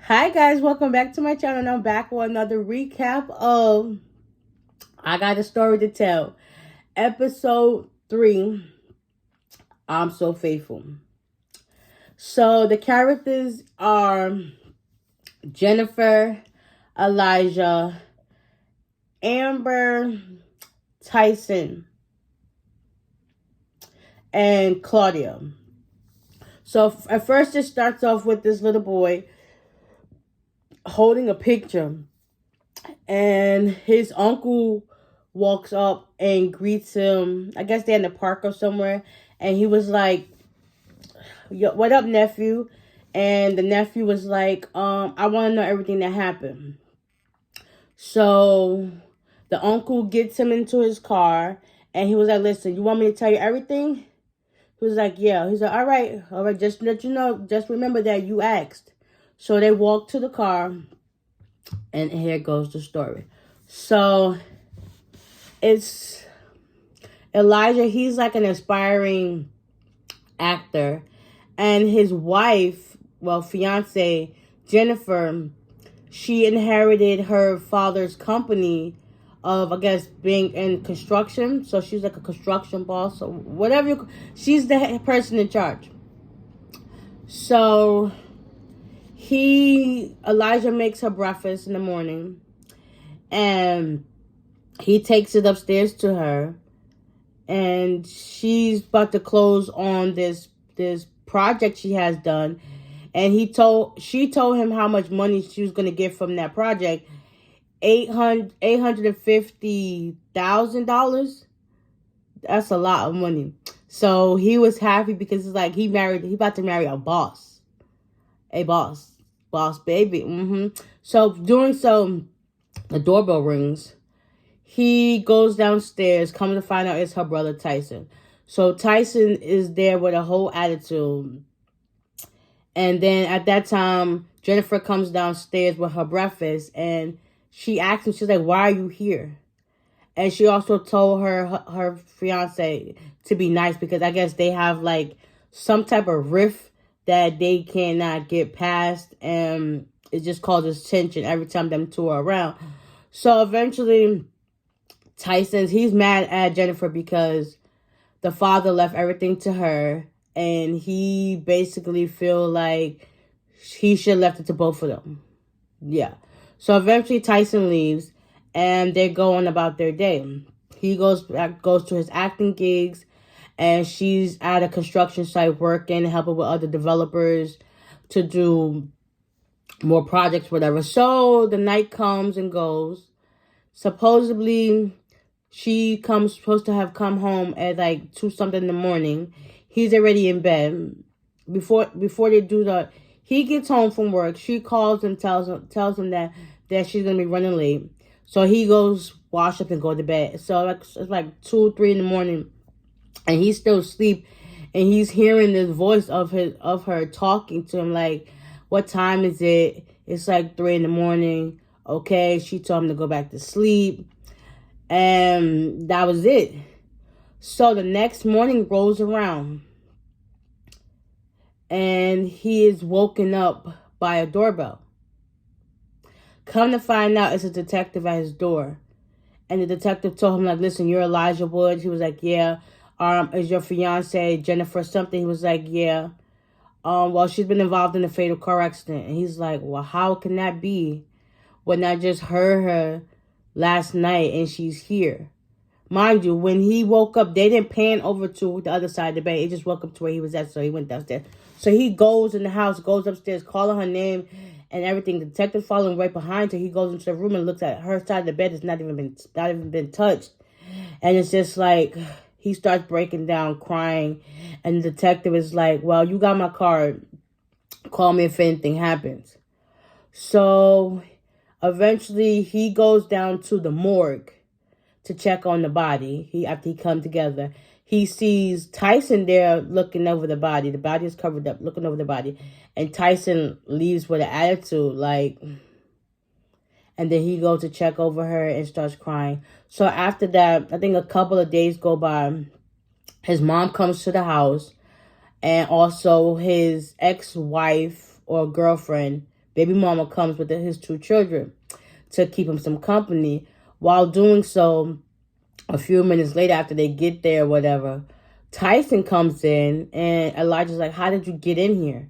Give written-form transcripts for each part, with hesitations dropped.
Hi guys, welcome back to my channel. And I'm back with another recap of I Got a Story to Tell. Episode 3, I'm So Faithful. So the characters are Jennifer, Elijah, Amber, Tyson, and Claudia. So at first it starts off with this little boy holding a picture, and his uncle walks up and greets him. I guess they're in the park or somewhere, and he was like, "Yo, what up, nephew?" And the nephew was like, I want to know everything that happened." So the uncle gets him into his car, and he was like, "Listen, you want me to tell you everything?" He was like, "Yeah." He's like, all right, just to let you know, just remember that you asked." So they walk to the car, and here goes the story. So it's Elijah. He's like an aspiring actor, and his wife, well, fiance, Jennifer, she inherited her father's company of, I guess, being in construction. So she's like a construction boss or whatever. She's the person in charge. So Elijah makes her breakfast in the morning, and he takes it upstairs to her, and she's about to close on this project she has done, and she told him how much money she was going to get from that project. $850,000. That's a lot of money. So he was happy because it's like he about to marry a boss, boss baby. So doing so, the doorbell rings. He goes downstairs, coming to find out it's her brother Tyson. So Tyson is there with a whole attitude. And then at that time, Jennifer comes downstairs with her breakfast, and she asks him, she's like, "Why are you here?" And she also told her fiance to be nice because I guess they have like some type of rift that they cannot get past, and it just causes tension every time them two are around. So eventually, he's mad at Jennifer because the father left everything to her, and he basically feel like he should have left it to both of them. Yeah. So eventually Tyson leaves, and they're going about their day. He goes to his acting gigs, and she's at a construction site working, helping with other developers to do more projects, whatever. So the night comes and goes. Supposedly, supposed to have come home at like 2 something in the morning. He's already in bed. Before they do he gets home from work. She calls and tells him that she's gonna be running late. So he goes wash up and go to bed. So it's like 2, 3 in the morning, and he's still asleep, and he's hearing this voice of her talking to him like, "What time is it?" It's like 3 in the morning. Okay, she told him to go back to sleep. And that was it. So the next morning rolls around, and he is woken up by a doorbell. Come to find out, it's a detective at his door. And the detective told him, like, "Listen, you're Elijah Woods." He was like, "Yeah." "Is your fiance Jennifer something?" He was like, "Yeah." "Well, she's been involved in a fatal car accident." And he's like, "Well, how can that be when I just heard her last night and she's here?" Mind you, when he woke up, they didn't pan over to the other side of the bed. It just woke up to where he was at, so he went downstairs. So he goes in the house, goes upstairs, calling her name and everything. The detective following right behind her. He goes into the room and looks at her side of the bed. It's not even been touched. And it's just like he starts breaking down, crying. And the detective is like, "Well, you got my card. Call me if anything happens." So eventually he goes down to the morgue to check on the body. After he come together, he sees Tyson there looking over the body. The body is covered up, looking over the body. And Tyson leaves with an attitude, like, and then he goes to check over her and starts crying. So after that, I think a couple of days go by. His mom comes to the house, and also his ex-wife or girlfriend, baby mama comes with his 2 children to keep him some company. While doing so, a few minutes later after they get there or whatever, Tyson comes in and Elijah's like, how did you get in here?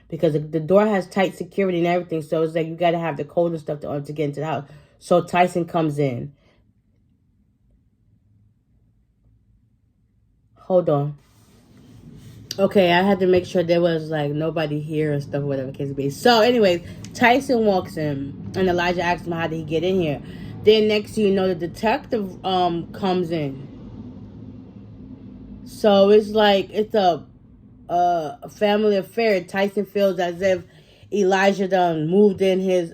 Because the door has tight security and everything, so it's like you got to have the code and stuff to get into the house. So Tyson comes in. Hold on. Okay, I had to make sure there was like nobody here and stuff, whatever case it be. So, anyways, Tyson walks in, and Elijah asks him how did he get in here. Then next thing you know, the detective comes in. So it's like it's a family affair. Tyson feels as if Elijah done moved in his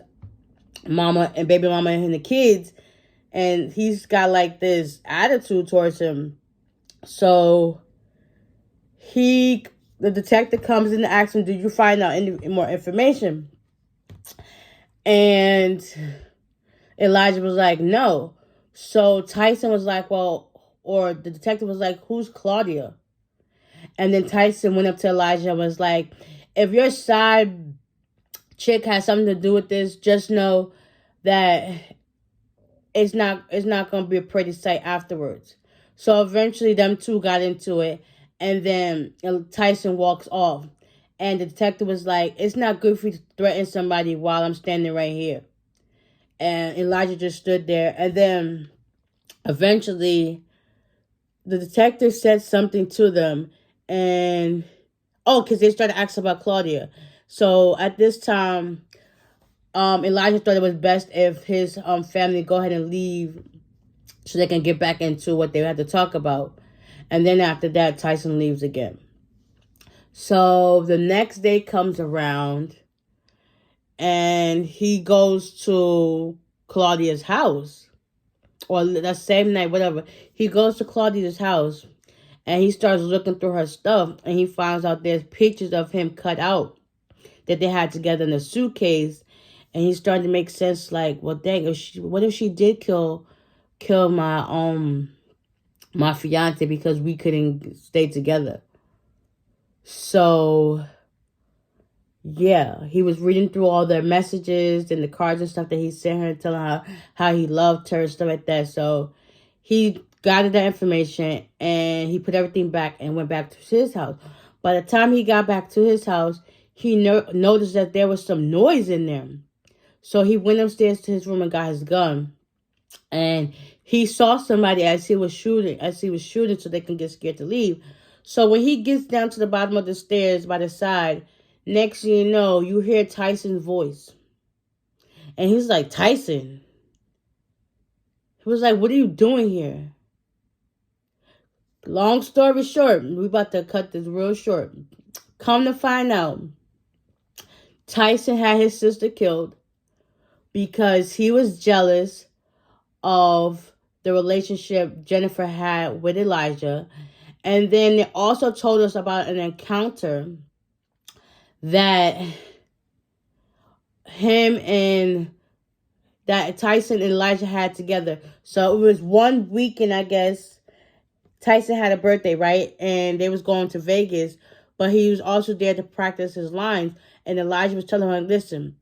mama and baby mama and the kids, and he's got like this attitude towards him. So the detective comes in to ask him, did you find out any more information? And Elijah was like, no. So Tyson was like, well, or the detective was like, who's Claudia? And then Tyson went up to Elijah and was like, if your side chick has something to do with this, just know that it's not going to be a pretty sight afterwards. So eventually them two got into it, and then Tyson walks off. And the detective was like, it's not good for you to threaten somebody while I'm standing right here. And Elijah just stood there. And then eventually the detective said something to them. And, because they started asking about Claudia. So at this time, Elijah thought it was best if his family go ahead and leave so they can get back into what they had to talk about. And then after that, Tyson leaves again. So the next day comes around, and he goes to Claudia's house. Or that same night, whatever. He goes to Claudia's house, and he starts looking through her stuff, and he finds out there's pictures of him cut out that they had together in a suitcase. And he's starting to make sense, like, well, dang, what if she did kill my fiance because we couldn't stay together? So yeah, he was reading through all the messages and the cards and stuff that he sent her, telling her how he loved her and stuff like that. So he gathered that information and he put everything back and went back to his house. By the time he got back to his house, he noticed that there was some noise in there. So he went upstairs to his room and got his gun. And he saw somebody as he was shooting so they can get scared to leave. So when he gets down to the bottom of the stairs by the side, next thing you know, you hear Tyson's voice. And he's like, Tyson. He was like, what are you doing here? Long story short, we about to cut this real short. Come to find out, Tyson had his sister killed because he was jealous of the relationship Jennifer had with Elijah. And then they also told us about an encounter that Tyson and Elijah had together. So it was one weekend, I guess. Tyson had a birthday, right? And they was going to Vegas, but he was also there to practice his lines. And Elijah was telling him, listen,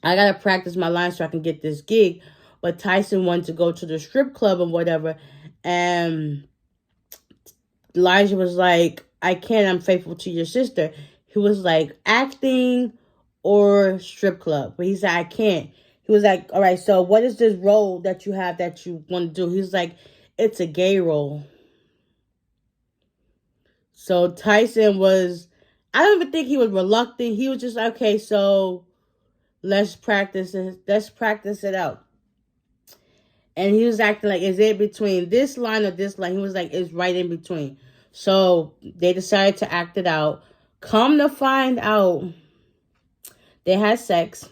I got to practice my lines so I can get this gig. But Tyson wanted to go to the strip club and whatever. And Elijah was like, I can't, I'm faithful to your sister. He was like, acting or strip club. But he said, I can't. He was like, all right, so what is this role that you have that you want to do? He's like, it's a gay role. So Tyson I don't even think he was reluctant. He was just like, okay, so let's practice it. Let's practice it out. And he was acting like, is it between this line or this line? He was like, it's right in between. So they decided to act it out. Come to find out, they had sex.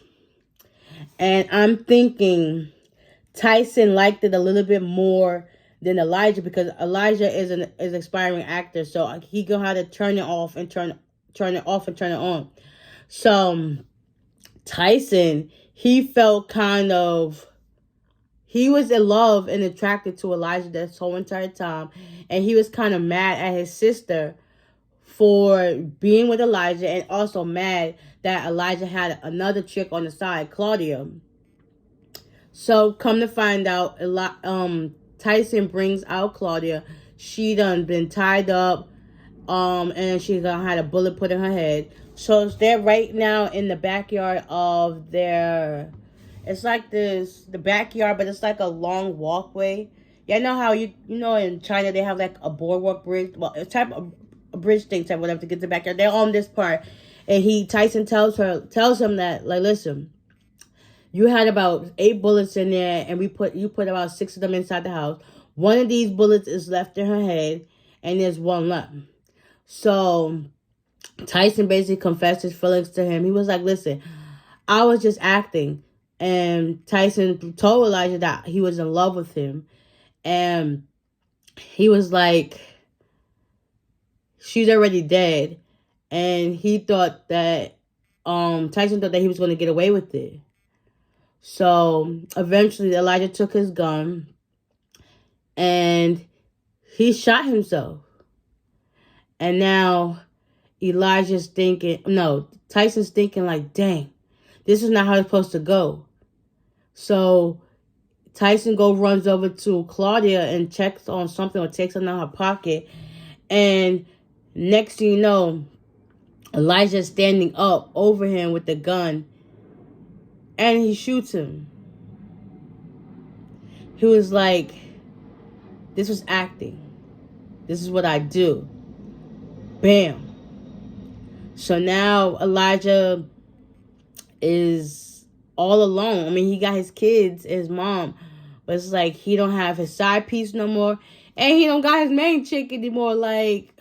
And I'm thinking Tyson liked it a little bit more than Elijah, because Elijah is an aspiring actor. So he know how to turn it off and turn it off and turn it on. So Tyson, he felt he was in love and attracted to Elijah this whole entire time. And he was kind of mad at his sister for being with Elijah, and also mad that Elijah had another chick on the side, Claudia. So come to find out, Tyson brings out Claudia. She done been tied up, and she done had a bullet put in her head. So they're right now in the backyard of their. It's like the backyard, but it's like a long walkway. Yeah, I know how you know in China they have like a boardwalk bridge, well, a type of a bridge thing, type whatever to get to the backyard. They're on this part, and Tyson tells him that, like, listen, you had about 8 bullets in there, and you put about 6 of them inside the house. One of these bullets is left in her head, and there's one left. So Tyson basically confessed his feelings to him. He was like, listen, I was just acting. And Tyson told Elijah that he was in love with him. And he was like, she's already dead. And he thought that, Tyson thought that he was going to get away with it. So eventually Elijah took his gun and he shot himself. And now Tyson's thinking like, dang, this is not how it's supposed to go. So Tyson runs over to Claudia and checks on something or takes something out of her pocket. And next thing you know, Elijah's standing up over him with the gun. And he shoots him. He was like, this was acting. This is what I do. Bam. So now Elijah is all alone. I mean, he got his kids, his mom. But it's like he don't have his side piece no more. And he don't got his main chick anymore. Like,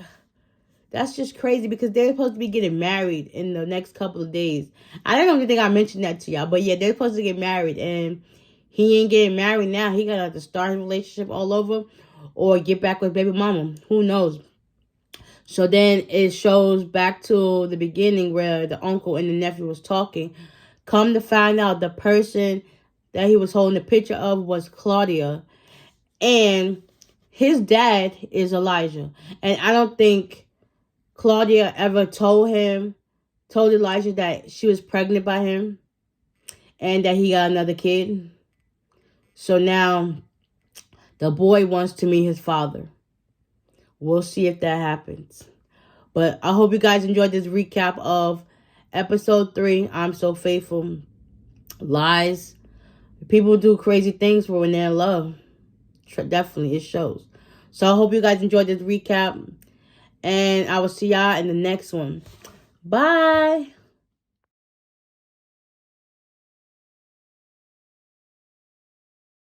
that's just crazy because they're supposed to be getting married in the next couple of days. I don't even think I mentioned that to y'all. But yeah, they're supposed to get married. And he ain't getting married now. He got to start his relationship all over or get back with baby mama. Who knows? So then it shows back to the beginning where the uncle and the nephew was talking. Come to find out, the person that he was holding the picture of was Claudia. And his dad is Elijah. And I don't think Claudia ever told Elijah that she was pregnant by him and that he got another kid. So now the boy wants to meet his father. We'll see if that happens. But I hope you guys enjoyed this recap of episode 3. I'm So Faithful. Lies. People do crazy things for when they're in love. Definitely, it shows. So I hope you guys enjoyed this recap. And I will see y'all in the next one. Bye.